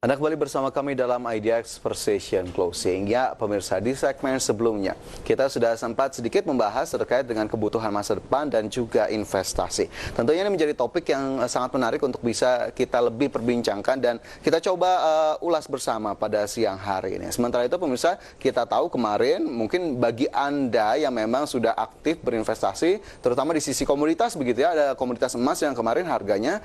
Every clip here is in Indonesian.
Anda kembali bersama kami dalam IDX Precision Closing. Ya, pemirsa, di segmen sebelumnya kita sudah sempat sedikit membahas terkait dengan kebutuhan masa depan dan juga investasi. Tentunya ini menjadi topik yang sangat menarik untuk bisa kita lebih perbincangkan dan kita coba ulas bersama pada siang hari ini. Sementara itu, pemirsa, kita tahu kemarin mungkin bagi Anda yang memang sudah aktif berinvestasi, terutama di sisi komoditas begitu ya, ada komoditas emas yang kemarin harganya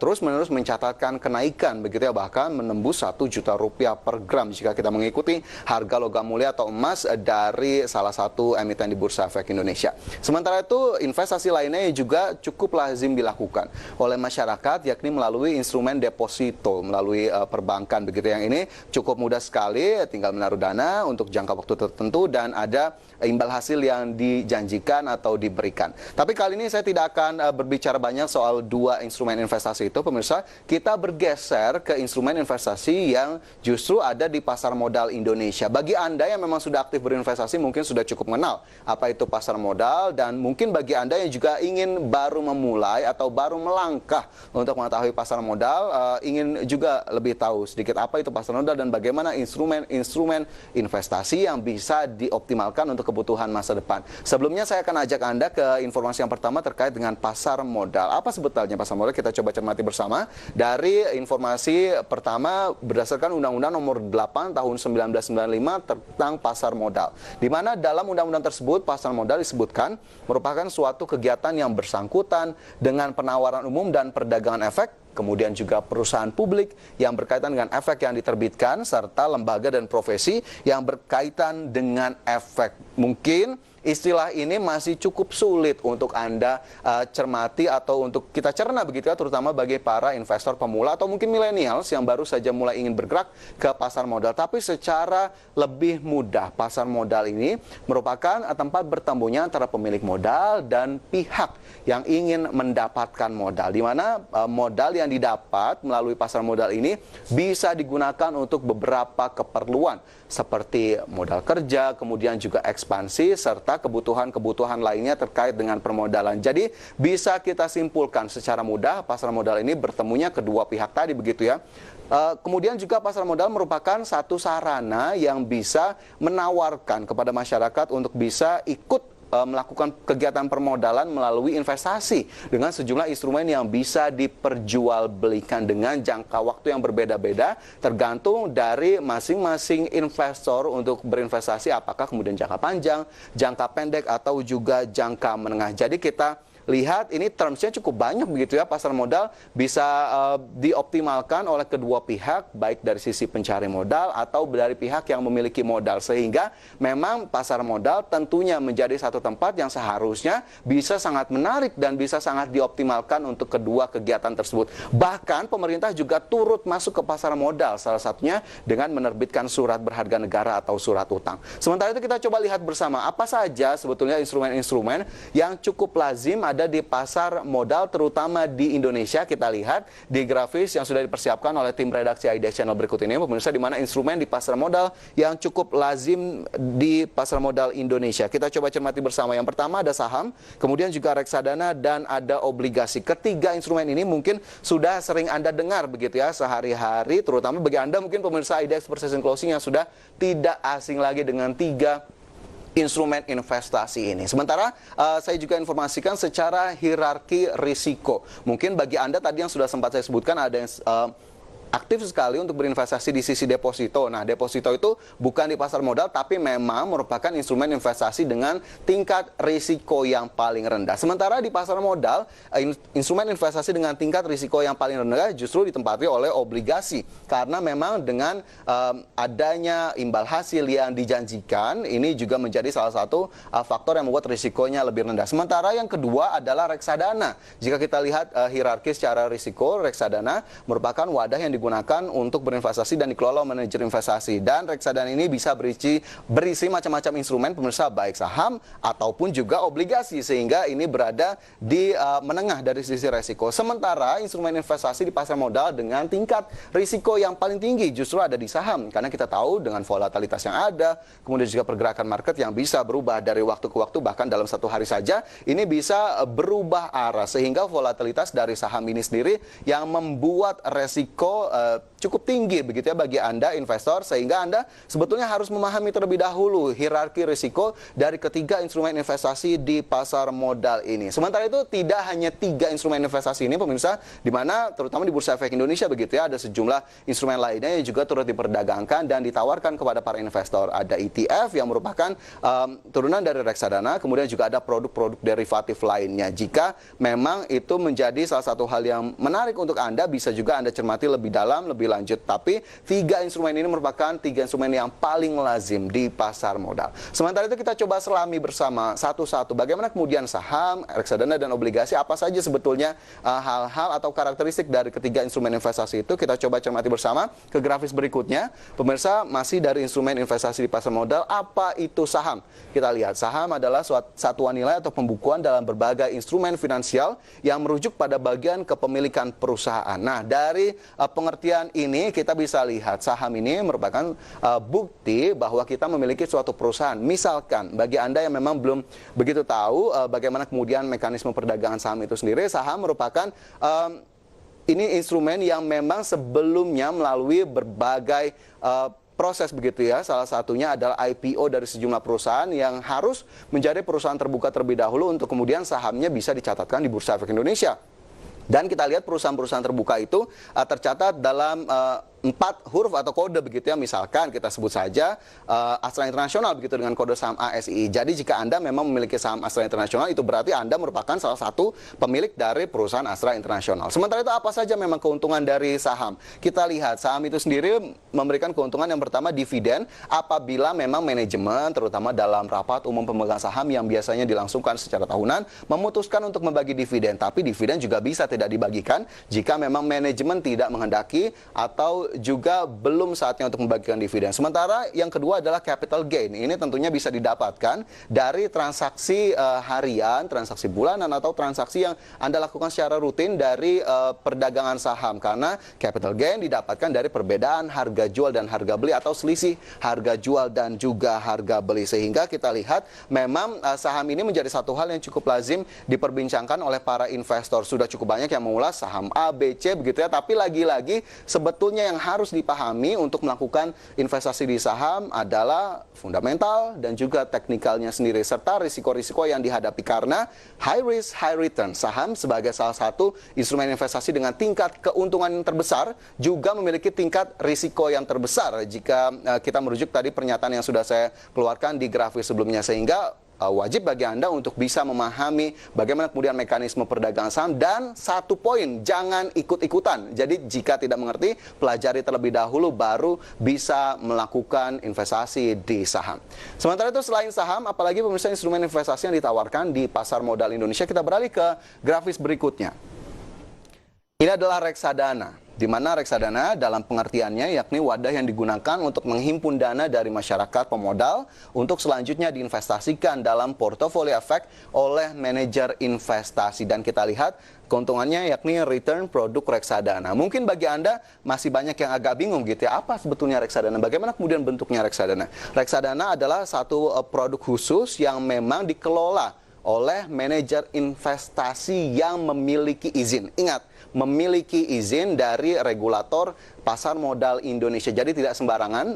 terus-menerus mencatatkan kenaikan begitu ya, bahkan menembus 1 juta rupiah per gram jika kita mengikuti harga logam mulia atau emas dari salah satu emiten di Bursa Efek Indonesia. Sementara itu, investasi lainnya juga cukup lazim dilakukan oleh masyarakat, yakni melalui instrumen deposito, melalui perbankan begitu. Yang ini cukup mudah sekali, tinggal menaruh dana untuk jangka waktu tertentu dan ada imbal hasil yang dijanjikan atau diberikan. Tapi kali ini saya tidak akan berbicara banyak soal dua instrumen investasi itu, pemirsa. Kita bergeser ke instrumen investasi yang justru ada di pasar modal Indonesia. Bagi Anda yang memang sudah aktif berinvestasi mungkin sudah cukup mengenal apa itu pasar modal, dan mungkin bagi Anda yang juga ingin baru memulai atau baru melangkah untuk mengetahui pasar modal, ingin juga lebih tahu sedikit apa itu pasar modal dan bagaimana instrumen-instrumen investasi yang bisa dioptimalkan untuk kebutuhan masa depan. Sebelumnya saya akan ajak Anda ke informasi yang pertama terkait dengan pasar modal. Apa sebetulnya pasar modal? Kita coba cermati bersama. Dari informasi pertama berdasarkan Undang-Undang Nomor 8 Tahun 1995 tentang pasar modal. Di mana dalam undang-undang tersebut pasar modal disebutkan merupakan suatu kegiatan yang bersangkutan dengan penawaran umum dan perdagangan efek, kemudian juga perusahaan publik yang berkaitan dengan efek yang diterbitkan, serta lembaga dan profesi yang berkaitan dengan efek. Mungkin istilah ini masih cukup sulit untuk Anda cermati atau untuk kita cerna begitu ya, terutama bagi para investor pemula atau mungkin millennials yang baru saja mulai ingin bergerak ke pasar modal. Tapi secara lebih mudah, pasar modal ini merupakan tempat bertemunya antara pemilik modal dan pihak yang ingin mendapatkan modal, di mana modal yang didapat melalui pasar modal ini bisa digunakan untuk beberapa keperluan seperti modal kerja, kemudian juga ekspansi, serta kebutuhan-kebutuhan lainnya terkait dengan permodalan. Jadi bisa kita simpulkan secara mudah pasar modal ini bertemunya kedua pihak tadi begitu ya. Kemudian juga pasar modal merupakan satu sarana yang bisa menawarkan kepada masyarakat untuk bisa ikut melakukan kegiatan permodalan melalui investasi dengan sejumlah instrumen yang bisa diperjualbelikan dengan jangka waktu yang berbeda-beda tergantung dari masing-masing investor untuk berinvestasi, apakah kemudian jangka panjang, jangka pendek, atau juga jangka menengah. Jadi kita lihat ini termsnya cukup banyak begitu ya. Pasar modal bisa dioptimalkan oleh kedua pihak, baik dari sisi pencari modal atau dari pihak yang memiliki modal, sehingga memang pasar modal tentunya menjadi satu tempat yang seharusnya bisa sangat menarik dan bisa sangat dioptimalkan untuk kedua kegiatan tersebut. Bahkan pemerintah juga turut masuk ke pasar modal, salah satunya dengan menerbitkan surat berharga negara atau surat utang. Sementara itu kita coba lihat bersama apa saja sebetulnya instrumen-instrumen yang cukup lazim ada di pasar modal, terutama di Indonesia. Kita lihat di grafis yang sudah dipersiapkan oleh tim redaksi IDX Channel berikut ini, pemirsa, di mana instrumen di pasar modal yang cukup lazim di pasar modal Indonesia. Kita coba cermati bersama. Yang pertama ada saham, kemudian juga reksadana, dan ada obligasi. Ketiga instrumen ini mungkin sudah sering Anda dengar begitu ya sehari-hari, terutama bagi Anda mungkin pemirsa IDX Precision Closing yang sudah tidak asing lagi dengan tiga instrumen investasi ini. Sementara saya juga informasikan secara hierarki risiko. Mungkin bagi Anda tadi yang sudah sempat saya sebutkan ada yang aktif sekali untuk berinvestasi di sisi deposito. Nah, deposito itu bukan di pasar modal, tapi memang merupakan instrumen investasi dengan tingkat risiko yang paling rendah. Sementara di pasar modal, instrumen investasi dengan tingkat risiko yang paling rendah justru ditempati oleh obligasi. Karena memang dengan adanya imbal hasil yang dijanjikan, ini juga menjadi salah satu faktor yang membuat risikonya lebih rendah. Sementara yang kedua adalah reksadana. Jika kita lihat hierarki secara risiko, reksadana merupakan wadah yang digunakan untuk berinvestasi dan dikelola manajer investasi. Dan reksadana ini bisa berisi macam-macam instrumen, pemirsa, baik saham ataupun juga obligasi, sehingga ini berada di menengah dari sisi risiko. Sementara instrumen investasi di pasar modal dengan tingkat risiko yang paling tinggi justru ada di saham, karena kita tahu dengan volatilitas yang ada, kemudian juga pergerakan market yang bisa berubah dari waktu ke waktu, bahkan dalam satu hari saja ini bisa berubah arah, sehingga volatilitas dari saham ini sendiri yang membuat resiko cukup tinggi begitu ya bagi Anda investor, sehingga Anda sebetulnya harus memahami terlebih dahulu hierarki risiko dari ketiga instrumen investasi di pasar modal ini. Sementara itu tidak hanya 3 instrumen investasi ini pemirsa, di mana terutama di Bursa Efek Indonesia begitu ya, ada sejumlah instrumen lainnya yang juga turut diperdagangkan dan ditawarkan kepada para investor. Ada ETF yang merupakan turunan dari reksadana, kemudian juga ada produk-produk derivatif lainnya. Jika memang itu menjadi salah satu hal yang menarik untuk Anda, bisa juga Anda cermati lebih dalam, lebih lanjut. Tapi 3 instrumen ini merupakan 3 instrumen yang paling lazim di pasar modal. Sementara itu kita coba selami bersama satu-satu bagaimana kemudian saham, reksadana, dan obligasi, apa saja sebetulnya hal-hal atau karakteristik dari ketiga instrumen investasi itu. Kita coba cermati bersama ke grafis berikutnya. Pemirsa, masih dari instrumen investasi di pasar modal, apa itu saham? Kita lihat, saham adalah satuan nilai atau pembukuan dalam berbagai instrumen finansial yang merujuk pada bagian kepemilikan perusahaan. Nah, dari pengertian ini kita bisa lihat saham ini merupakan bukti bahwa kita memiliki suatu perusahaan. Misalkan bagi Anda yang memang belum begitu tahu bagaimana kemudian mekanisme perdagangan saham itu sendiri, saham merupakan ini instrumen yang memang sebelumnya melalui berbagai proses begitu ya. Salah satunya adalah IPO dari sejumlah perusahaan yang harus menjadi perusahaan terbuka terlebih dahulu untuk kemudian sahamnya bisa dicatatkan di Bursa Efek Indonesia. Dan kita lihat perusahaan-perusahaan terbuka itu tercatat dalam 4 huruf atau kode begitu ya. Misalkan kita sebut saja Astra Internasional begitu dengan kode saham ASI. Jadi jika Anda memang memiliki saham Astra Internasional, itu berarti Anda merupakan salah satu pemilik dari perusahaan Astra Internasional. Sementara itu apa saja memang keuntungan dari saham? Kita lihat saham itu sendiri memberikan keuntungan yang pertama, dividen, apabila memang manajemen terutama dalam rapat umum pemegang saham yang biasanya dilangsungkan secara tahunan memutuskan untuk membagi dividen. Tapi dividen juga bisa tidak dibagikan jika memang manajemen tidak menghendaki atau juga belum saatnya untuk membagikan dividen. Sementara yang kedua adalah capital gain. Ini tentunya bisa didapatkan dari transaksi harian, transaksi bulanan, atau transaksi yang Anda lakukan secara rutin dari perdagangan saham. Karena capital gain didapatkan dari perbedaan harga jual dan harga beli atau selisih harga jual dan juga harga beli. Sehingga kita lihat memang saham ini menjadi satu hal yang cukup lazim diperbincangkan oleh para investor. Sudah cukup banyak yang mengulas saham A, B, C begitu ya. Tapi lagi-lagi sebetulnya yang harus dipahami untuk melakukan investasi di saham adalah fundamental dan juga teknikalnya sendiri, serta risiko-risiko yang dihadapi. Karena high risk, high return, saham sebagai salah satu instrumen investasi dengan tingkat keuntungan yang terbesar juga memiliki tingkat risiko yang terbesar jika kita merujuk tadi pernyataan yang sudah saya keluarkan di grafis sebelumnya. Sehingga wajib bagi Anda untuk bisa memahami bagaimana kemudian mekanisme perdagangan saham. Dan satu poin, jangan ikut-ikutan. Jadi jika tidak mengerti, pelajari terlebih dahulu baru bisa melakukan investasi di saham. Sementara itu selain saham, apalagi pemirsa instrumen investasi yang ditawarkan di pasar modal Indonesia? Kita beralih ke grafis berikutnya. Ini adalah reksadana, di mana reksadana dalam pengertiannya yakni wadah yang digunakan untuk menghimpun dana dari masyarakat pemodal untuk selanjutnya diinvestasikan dalam portofolio efek oleh manajer investasi. Dan kita lihat keuntungannya yakni return produk reksadana. Mungkin bagi Anda masih banyak yang agak bingung gitu ya, apa sebetulnya reksadana? Bagaimana kemudian bentuknya reksadana? Reksadana adalah satu produk khusus yang memang dikelola oleh manajer investasi yang memiliki izin. Ingat, memiliki izin dari regulator pasar modal Indonesia. Jadi tidak sembarangan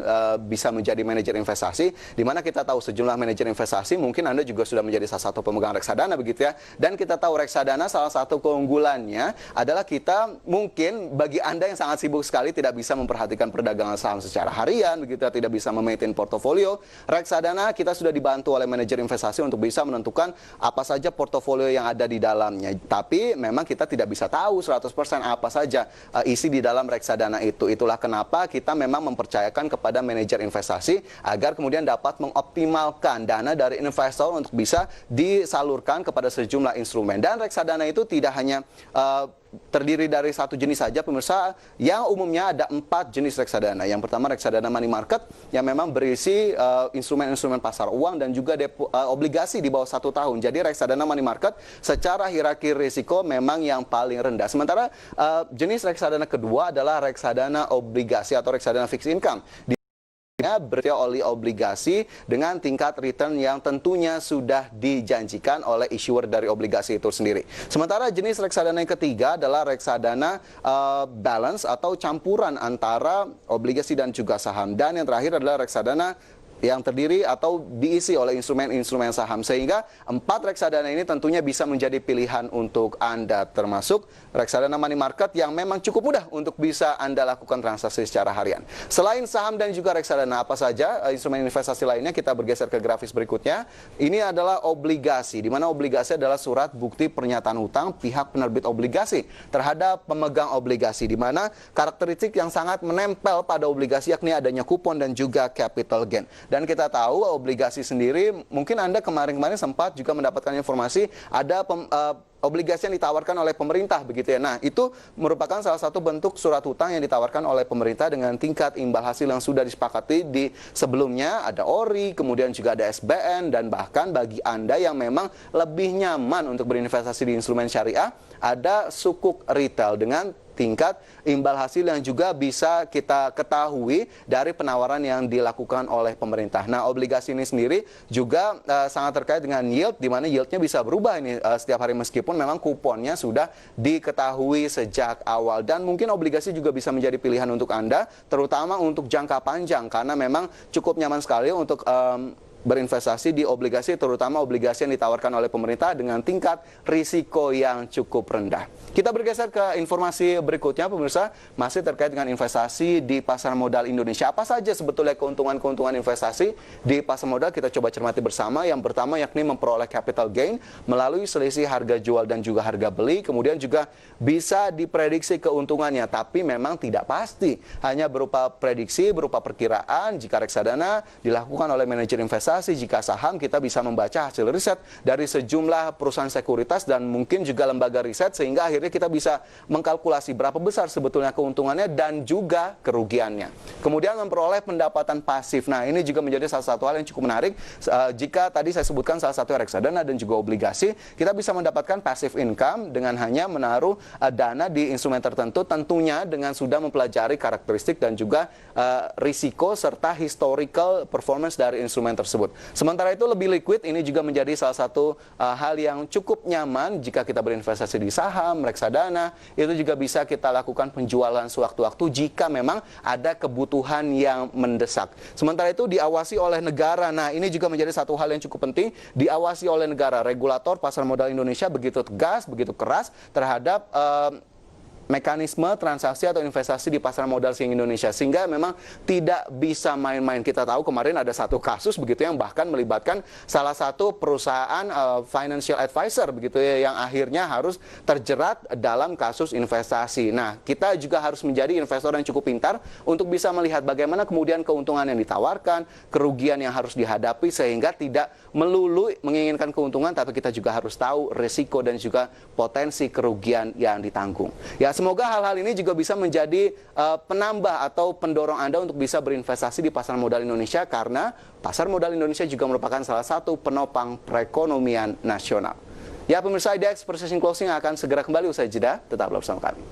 bisa menjadi manajer investasi, di mana kita tahu sejumlah manajer investasi, mungkin Anda juga sudah menjadi salah satu pemegang reksadana begitu ya. Dan kita tahu reksadana salah satu keunggulannya adalah kita mungkin bagi Anda yang sangat sibuk sekali tidak bisa memperhatikan perdagangan saham secara harian begitu ya, tidak bisa memaintain portofolio. Reksadana kita sudah dibantu oleh manajer investasi untuk bisa menentukan apa saja portofolio yang ada di dalamnya. Tapi memang kita tidak bisa tahu 100% apa saja isi di dalam reksadana itu. Itulah kenapa kita memang mempercayakan kepada manajer investasi agar kemudian dapat mengoptimalkan dana dari investor untuk bisa disalurkan kepada sejumlah instrumen. Dan reksadana itu tidak hanya terdiri dari satu jenis saja pemirsa, yang umumnya ada 4 jenis reksadana. Yang pertama reksadana money market yang memang berisi instrumen-instrumen pasar uang dan juga obligasi di bawah 1 tahun. Jadi reksadana money market secara hierarki risiko memang yang paling rendah. Sementara jenis reksadana kedua adalah reksadana obligasi atau reksadana fixed income. selanjutnya berarti oleh obligasi dengan tingkat return yang tentunya sudah dijanjikan oleh issuer dari obligasi itu sendiri. Sementara jenis reksadana yang ketiga adalah reksadana balance atau campuran antara obligasi dan juga saham. Dan yang terakhir adalah reksadana yang terdiri atau diisi oleh instrumen-instrumen saham. Sehingga 4 reksadana ini tentunya bisa menjadi pilihan untuk Anda, termasuk reksadana money market yang memang cukup mudah untuk bisa Anda lakukan transaksi secara harian. Selain saham dan juga reksadana, apa saja instrumen investasi lainnya? Kita bergeser ke grafis berikutnya. Ini adalah obligasi, di mana obligasi adalah surat bukti pernyataan hutang pihak penerbit obligasi terhadap pemegang obligasi, di mana karakteristik yang sangat menempel pada obligasi yakni adanya kupon dan juga capital gain. Dan kita tahu obligasi sendiri, mungkin Anda kemarin-kemarin sempat juga mendapatkan informasi ada obligasi yang ditawarkan oleh pemerintah begitu ya. Nah, itu merupakan salah satu bentuk surat hutang yang ditawarkan oleh pemerintah dengan tingkat imbal hasil yang sudah disepakati di sebelumnya. Ada ORI, kemudian juga ada SBN, dan bahkan bagi Anda yang memang lebih nyaman untuk berinvestasi di instrumen syariah, ada sukuk retail dengan tingkat imbal hasil yang juga bisa kita ketahui dari penawaran yang dilakukan oleh pemerintah. Nah, obligasi ini sendiri juga sangat terkait dengan yield, di mana yieldnya bisa berubah ini setiap hari meskipun memang kuponnya sudah diketahui sejak awal. Dan mungkin obligasi juga bisa menjadi pilihan untuk Anda, terutama untuk jangka panjang, karena memang cukup nyaman sekali untuk berinvestasi di obligasi, terutama obligasi yang ditawarkan oleh pemerintah dengan tingkat risiko yang cukup rendah. Kita bergeser ke informasi berikutnya, pemirsa, masih terkait dengan investasi di pasar modal Indonesia. Apa saja sebetulnya keuntungan-keuntungan investasi di pasar modal? Kita coba cermati bersama. Yang pertama yakni memperoleh capital gain melalui selisih harga jual dan juga harga beli. Kemudian juga bisa diprediksi keuntungannya, tapi memang tidak pasti. Hanya berupa prediksi, berupa perkiraan. Jika reksadana dilakukan oleh manajer investasi, jika saham kita bisa membaca hasil riset dari sejumlah perusahaan sekuritas dan mungkin juga lembaga riset, sehingga akhirnya kita bisa mengkalkulasi berapa besar sebetulnya keuntungannya dan juga kerugiannya. Kemudian memperoleh pendapatan pasif. Nah, ini juga menjadi salah satu hal yang cukup menarik. Jika tadi saya sebutkan salah satu reksadana dan juga obligasi, kita bisa mendapatkan passive income dengan hanya menaruh dana di instrumen tertentu, tentunya dengan sudah mempelajari karakteristik dan juga risiko serta historical performance dari instrumen tersebut. Sementara itu lebih liquid, ini juga menjadi salah satu hal yang cukup nyaman jika kita berinvestasi di saham, reksadana. Itu juga bisa kita lakukan penjualan sewaktu-waktu jika memang ada kebutuhan yang mendesak. Sementara itu diawasi oleh negara. Nah, ini juga menjadi satu hal yang cukup penting, diawasi oleh negara. Regulator pasar modal Indonesia begitu tegas, begitu keras terhadap mekanisme transaksi atau investasi di pasar modal Sing Indonesia, sehingga memang tidak bisa main-main. Kita tahu kemarin ada satu kasus begitu yang bahkan melibatkan salah satu perusahaan financial advisor begitu ya, yang akhirnya harus terjerat dalam kasus investasi. Nah, kita juga harus menjadi investor yang cukup pintar untuk bisa melihat bagaimana kemudian keuntungan yang ditawarkan, kerugian yang harus dihadapi, sehingga tidak melulu menginginkan keuntungan, tapi kita juga harus tahu risiko dan juga potensi kerugian yang ditanggung. Ya, semoga hal-hal ini juga bisa menjadi penambah atau pendorong Anda untuk bisa berinvestasi di pasar modal Indonesia, karena pasar modal Indonesia juga merupakan salah satu penopang perekonomian nasional. Ya, pemirsa, IDX Precision Closing akan segera kembali usai jeda. Tetaplah bersama kami.